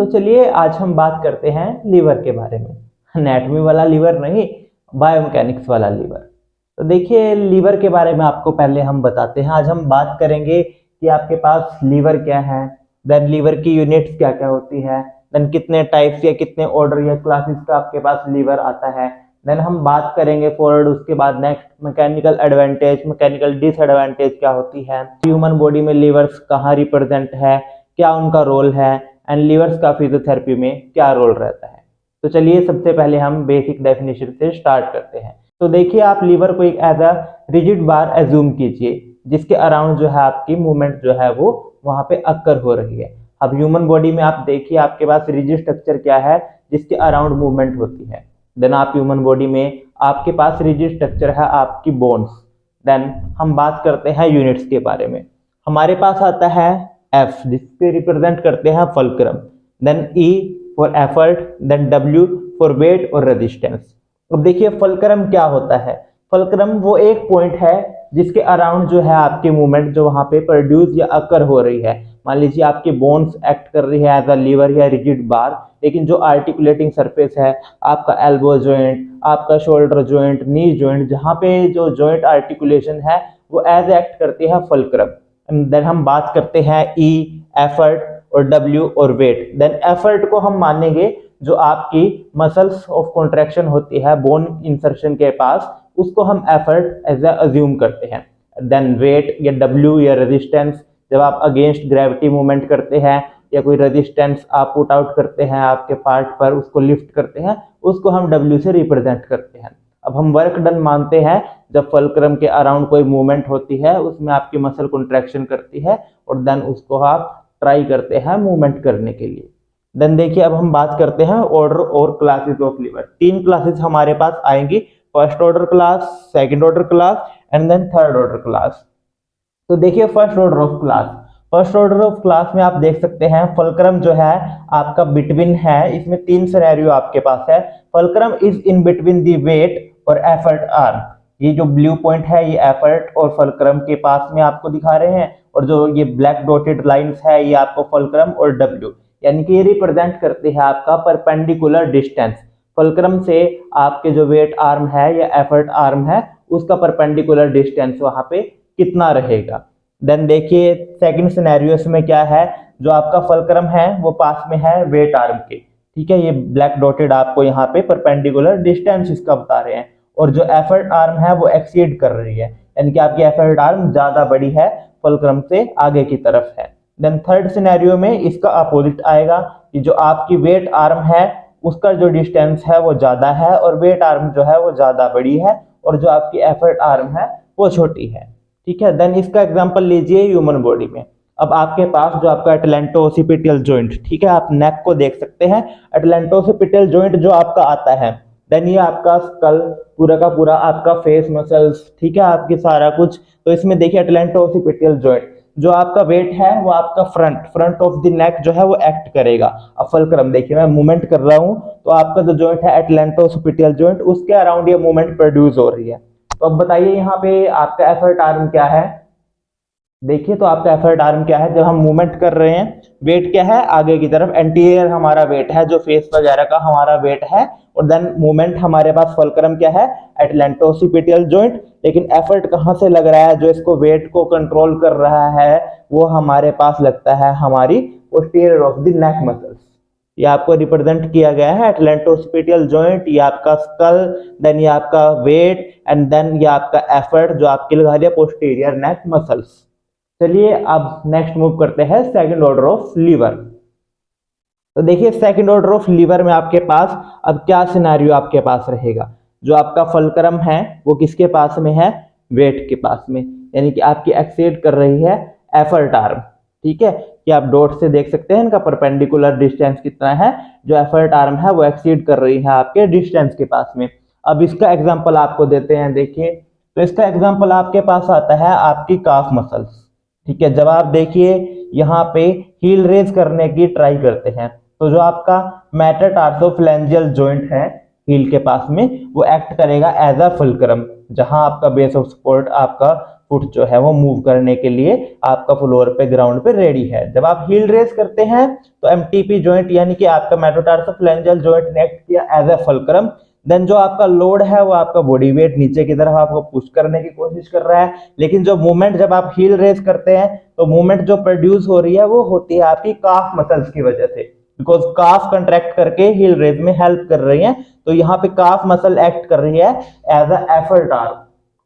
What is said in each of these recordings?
तो चलिए आज हम बात करते हैं लीवर के बारे में। एनाटॉमी वाला लीवर नहीं, बायोमैकेनिक्स वाला लीवर। तो देखिए लीवर के बारे में आपको पहले हम बताते हैं। आज हम बात करेंगे कि आपके पास लीवर क्या है, देन लीवर की यूनिट्स क्या क्या होती है, देन कितने टाइप्स या कितने ऑर्डर या क्लासेस का आपके पास लीवर आता है। देन हम बात करेंगे फॉरवर्ड उसके बाद next mechanical advantage, mechanical disadvantage क्या होती है, ह्यूमन बॉडी में लीवर्स कहाँ रिप्रेजेंट है, क्या उनका रोल है, एंड लीवर्स का फिजियोथेरेपी में क्या रोल रहता है। तो चलिए सबसे पहले हम बेसिक डेफिनेशन से स्टार्ट करते हैं। तो देखिए आप लीवर को एक as a rigid bar assume कीजिए जिसके अराउंड जो है आपकी मूवमेंट जो है वो वहां पे अक्कर हो रही है। अब ह्यूमन बॉडी में आप देखिए आपके पास रिजिड स्ट्रक्चर क्या है जिसके अराउंड मूवमेंट होती है। देन आप ह्यूमन बॉडी में आपके पास रिजिड स्ट्रक्चर है आपकी बोन्स। देन हम बात करते हैं यूनिट्स के बारे में। हमारे पास आता है एफ जिसके रिप्रेजेंट करते हैं fulcrum, then E for effort, then W for weight और रेजिस्टेंस। अब देखिए फल्क्रम क्या होता है। फल्क्रम वो एक पॉइंट है जिसके अराउंड जो है आपकी मूवमेंट जो वहां पे प्रोड्यूस या अकर हो रही है। मान लीजिए आपकी बोन्स एक्ट कर रही है एज अ लीवर या रिजिड बार, लेकिन जो आर्टिकुलेटिंग सरफेस है आपका एल्बो जॉइंट, आपका शोल्डर जॉइंट, नी जॉइंट, जहां पे जो जॉइंट आर्टिकुलेशन है वो एज एक्ट करती है फल्क्रम। देन हम बात करते हैं ई, एफर्ट और डब्ल्यू और वेट। देन एफर्ट को हम मानेंगे जो आपकी मसल्स ऑफ कॉन्ट्रैक्शन होती है बोन इंसर्शन के पास, उसको हम एफर्ट एज अज्यूम करते हैं। देन वेट या डब्ल्यू या रेजिस्टेंस, जब आप अगेंस्ट ग्रेविटी मूवमेंट करते हैं या कोई रेजिस्टेंस आप पुट आउट करते हैं आपके पार्ट पर, उसको लिफ्ट करते हैं, उसको हम डब्ल्यू से रिप्रेजेंट करते हैं। अब हम वर्क डन मानते हैं जब फल्क्रम के अराउंड कोई मूवमेंट होती है, उसमें आपकी मसल कॉन्ट्रैक्शन करती है और देन उसको आप ट्राई करते हैं मूवमेंट करने के लिए। देन देखिए अब हम बात करते हैं ऑर्डर और क्लासेस ऑफ लीवर। 3 क्लासेस हमारे पास आएंगी, first order class, second order class and then third order class. तो देखिए first order of class, first order of class में आप देख सकते हैं फल्क्रम जो है आपका बिटवीन है। इसमें 3 सिनेरियो आपके पास है। Fulcrum is in between the weight और एफर्ट आर्म। ये जो ब्लू पॉइंट है ये एफर्ट और फल्क्रम के पास में आपको दिखा रहे हैं, और जो ये ब्लैक डॉटेड लाइंस है ये आपको फल्क्रम और डब्ल्यू, यानी कि ये रिप्रेजेंट करते हैं आपका परपेंडिकुलर डिस्टेंस। फल्क्रम से आपके जो वेट आर्म है या एफर्ट आर्म है उसका परपेंडिकुलर डिस्टेंस वहां पे कितना रहेगा। देन देखिए सेकंड सिनेरियो में क्या है, जो आपका फल्क्रम है वो पास में है वेट आर्म के, ठीक है, ये ब्लैक डॉटेड आपको यहाँ पे परपेंडिकुलर डिस्टेंस इसका बता रहे हैं, और जो एफर्ट आर्म है वो एक्सीड कर रही है, यानी कि आपकी एफर्ट आर्म ज्यादा बड़ी है फल्क्रम से आगे की तरफ है। देन थर्ड सिनेरियो में इसका अपोजिट आएगा कि जो आपकी वेट आर्म है उसका जो डिस्टेंस है वो ज्यादा है और वेट आर्म जो है वो ज्यादा बड़ी है, और जो आपकी एफर्ट आर्म है वो छोटी है, ठीक है। देन इसका एग्जांपल लीजिए ह्यूमन बॉडी में। अब आपके पास जो आपका एटलैंटोसिपिटल जॉइंट, ठीक है, आप नेक को देख सकते हैं, एटलैंटोसिपिटल जॉइंट जो आपका आता है, देन ये आपका स्कल पूरा का पूरा आपका फेस मसल्स, ठीक है, आपके सारा कुछ। तो इसमें देखिए एटलैंटोसिपिटल जॉइंट जो आपका वेट है वो आपका फ्रंट ऑफ द नेक जो है वो एक्ट करेगा। अब फल्क्रम देखिए मैं मूवमेंट कर रहा हूं तो आपका जो जॉइंट है एटलैंटोसिपिटल जॉइंट उसके अराउंड ये मूवमेंट प्रोड्यूस हो रही है। तो अब बताइए यहाँ पे आपका एफर्ट आर्म क्या है। देखिए तो आपका एफर्ट आर्म क्या है, जब हम मूवमेंट कर रहे हैं वेट क्या है आगे की तरफ, एंटीरियर हमारा वेट है जो फेस वगैरह का हमारा वेट है, और देन मूवमेंट हमारे पास फल्क्रम क्या है एटलैंटोसिपिटल जॉइंट, लेकिन एफर्ट कहां से लग रहा है, जो इसको वेट को कंट्रोल कर रहा है वो हमारे पास लगता है हमारी posterior of the neck muscles. ये आपको रिप्रेजेंट किया गया है एटलैंटोसिपिटल जॉइंट, ये आपका स्कल, देन ये आपका वेट एंड देन ये आपका एफर्ट जो आपकी लगा दिया पोस्टीरियर नेक मसल्स। चलिए अब नेक्स्ट मूव करते हैं सेकंड ऑर्डर ऑफ लीवर। तो देखिए सेकंड ऑर्डर ऑफ लीवर में आपके पास अब क्या सिनेरियो आपके पास रहेगा, जो आपका फल्क्रम है वो किसके पास में है, वेट के पास में, यानी कि आपकी एक्सीड कर रही है एफर्ट आर्म, ठीक है, कि आप डॉट से देख सकते हैं इनका परपेंडिकुलर डिस्टेंस कितना है, जो एफर्ट आर्म है वो एक्सीड कर रही है आपके डिस्टेंस के पास में। अब इसका एग्जांपल आपको देते हैं, देखिए तो इसका एग्जांपल आपके पास आता है आपकी काफ मसल्स, ठीक है। जब आप देखिए यहाँ पे हील रेज करने की ट्राई करते हैं तो जो आपका मेटाटार्सोफ्लैंजियल जॉइंट है, हील के पास में, वो एक्ट करेगा एज अ फुलक्रम, जहां आपका बेस ऑफ सपोर्ट आपका फुट जो है वो मूव करने के लिए आपका फ्लोर पे ग्राउंड पे रेडी है। जब आप हील रेस करते हैं तो एमटीपी जॉइंट यानी कि आपका मेटाटार्सोफ्लेंजल जॉइंट ने एक्ट किया एज अ फुलक्रम। देन जो आपका लोड है वो आपका बॉडी वेट नीचे की तरफ आपको पुश करने की कोशिश कर रहा है, लेकिन जो मूवमेंट जब आप हील रेस करते हैं तो मूवमेंट जो प्रोड्यूस हो रही है वो होती है आपकी काफ मसल्स की वजह से, बिकॉज काफ कंट्रैक्ट करके हील रेस में हेल्प कर रही है। तो यहाँ पे काफ मसल एक्ट कर रही है एज अ एफर्ट आर्म।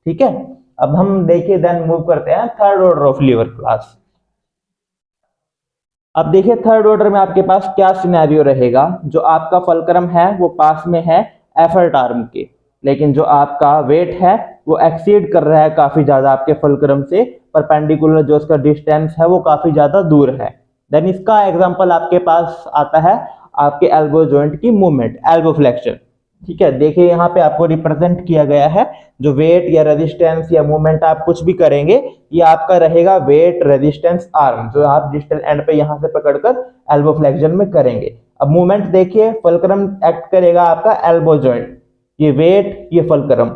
ठीक है, अब हम देखिए देन मूव करते हैं third order of lever class. अब देखिए थर्ड ऑर्डर में आपके पास क्या सिनेरियो रहेगा। जो आपका फुलक्रम है वो पास में है एफर्ट आर्म के, लेकिन जो आपका वेट है वो एक्सीड कर रहा है काफी ज्यादा आपके फुलक्रम से, परपेंडिकुलर जो उसका डिस्टेंस है वो काफी ज्यादा दूर है। देन इसका एग्जांपल आपके पास आता है आपके एल्बो जॉइंट की मूवमेंट, एल्बो फ्लेक्शन। ठीक है, देखिए यहाँ पे आपको रिप्रेजेंट किया गया है, जो वेट या रेजिस्टेंस या मूवमेंट आप कुछ भी करेंगे ये आपका रहेगा वेट रेजिस्टेंस आर्म, जो आप डिस्टल एंड पे यहाँ से पकड़कर एल्बो फ्लेक्शन में करेंगे। अब मूवमेंट देखिए, फुलक्रम एक्ट करेगा आपका एल्बो जॉइंट, ये वेट ये फुलक्रम।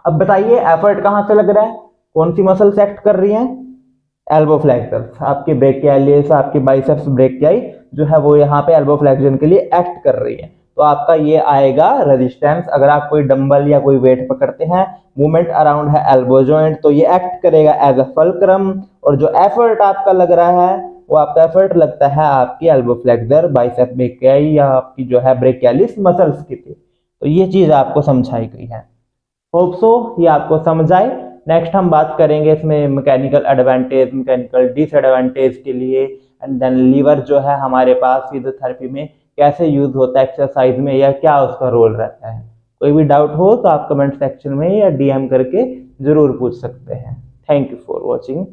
अब बताइए एफर्ट कहाँ से लग रहा है, कौन सी मसल्स एक्ट कर रही हैं, एल्बो फ्लेक्सर्स, आपके ब्रेकियालिस आपकी बाइसेप्स ब्रेकियाई जो है वो यहाँ पे एल्बो फ्लेक्शन के लिए एक्ट कर रही है। तो आपका ये आएगा रेजिस्टेंस। अगर आप कोई डंबल या कोई वेट पकड़ते हैं, मूवमेंट अराउंड है एल्बो जॉइंट, तो ये एक्ट करेगा एज अ फुलक्रम। और जो एफर्ट आपका लग रहा है वो आपका एफर्ट लगता है आपकी एल्बो फ्लेक्सर बाइसेप ब्रेकियाई या आपकी जो है ब्रेकियालिस मसल्स की थी। तो ये चीज आपको समझाई गई है। होप सो ये आपको समझ आए। नेक्स्ट हम बात करेंगे इसमें मैकेनिकल एडवांटेज, मैकेनिकल डिसएडवांटेज के लिए, एंड देन लीवर जो है हमारे पास फिजियोथेरेपी में कैसे यूज होता है एक्सरसाइज में, या क्या उसका रोल रहता है। कोई भी डाउट हो तो आप कमेंट सेक्शन में या डीएम करके जरूर पूछ सकते हैं। Thank you for watching.